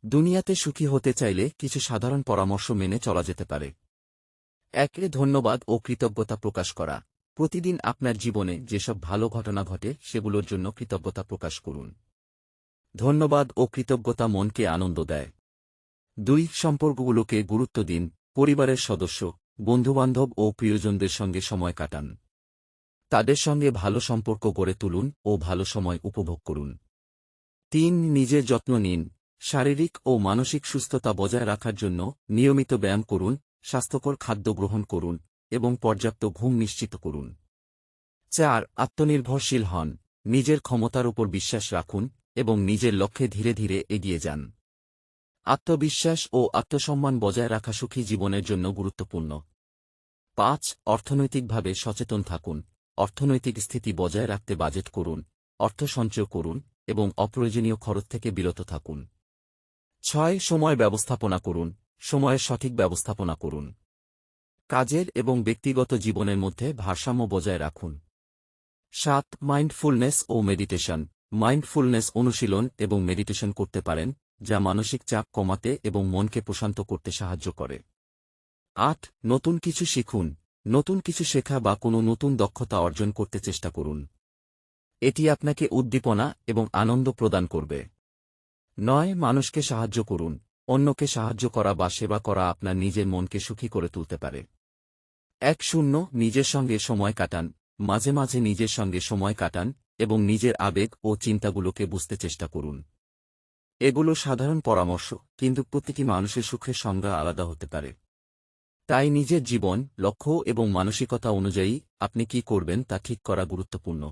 দুনিয়াতে সুখী হতে চাইলে কিছু সাধারণ পরামর্শ মেনে চলা যেতে পারে। ১ ধন্যবাদ ও কৃতজ্ঞতা প্রকাশ করা। প্রতিদিন আপনার জীবনে যেসব ভালো ঘটনা ঘটে সেগুলোর জন্য কৃতজ্ঞতা প্রকাশ করুন। ধন্যবাদ ও কৃতজ্ঞতা মনকে আনন্দ দেয়। ২ সম্পর্কগুলোকে গুরুত্ব দিন। পরিবারের সদস্য, বন্ধুবান্ধব ও প্রিয়জনদের সঙ্গে সময় কাটান। তাদের সঙ্গে ভালো সম্পর্ক গড়ে তুলুন ও ভালো সময় উপভোগ করুন। ৩ নিজের যত্ন নিন। শারীরিক ও মানসিক সুস্থতা বজায় রাখার জন্য নিয়মিত ব্যায়াম করুন, স্বাস্থ্যকর খাদ্য গ্রহণ করুন এবং পর্যাপ্ত ঘুম নিশ্চিত করুন। ৪ আত্মনির্ভরশীল হন। নিজের ক্ষমতার উপর বিশ্বাস রাখুন এবং নিজের লক্ষ্যে ধীরে ধীরে এগিয়ে যান। আত্মবিশ্বাস ও আত্মসম্মান বজায় রাখা সুখী জীবনের জন্য গুরুত্বপূর্ণ। ৫ অর্থনৈতিকভাবে সচেতন থাকুন। অর্থনৈতিক স্থিতি বজায় রাখতে বাজেট করুন, অর্থ সঞ্চয় করুন এবং অপ্রয়োজনীয় খরচ থেকে বিরত থাকুন। ৬ সময় ব্যবস্থাপনা করুন। সময়ের সঠিক ব্যবস্থাপনা করুন। কাজের এবং ব্যক্তিগত জীবনের মধ্যে ভারসাম্য বজায় রাখুন। ৭ মাইন্ডফুলনেস ও মেডিটেশন। মাইন্ডফুলনেস অনুশীলন এবং মেডিটেশন করতে পারেন, যা মানসিক চাপ কমাতে এবং মনকে প্রশান্ত করতে সাহায্য করে। ৮ নতুন কিছু শিখুন। নতুন কিছু শেখা বা কোনো নতুন দক্ষতা অর্জন করতে চেষ্টা করুন। এটি আপনাকে উদ্দীপনা এবং আনন্দ প্রদান করবে। ৯ মানুষকে সাহায্য করুন। অন্যকে সাহায্য করা বা সেবা করা আপনার নিজের মনকে সুখী করে তুলতে পারে। ১ নিজের সঙ্গে সময় কাটান। মাঝে মাঝে নিজের সঙ্গে সময় কাটান এবং নিজের আবেগ ও চিন্তাগুলোকে বুঝতে চেষ্টা করুন। এগুলো সাধারণ পরামর্শ, কিন্তু প্রতিটি মানুষের সুখের সংজ্ঞা আলাদা হতে পারে। তাই নিজের জীবন, লক্ষ্য এবং মানসিকতা অনুযায়ী আপনি কি করবেন তা ঠিক করা গুরুত্বপূর্ণ।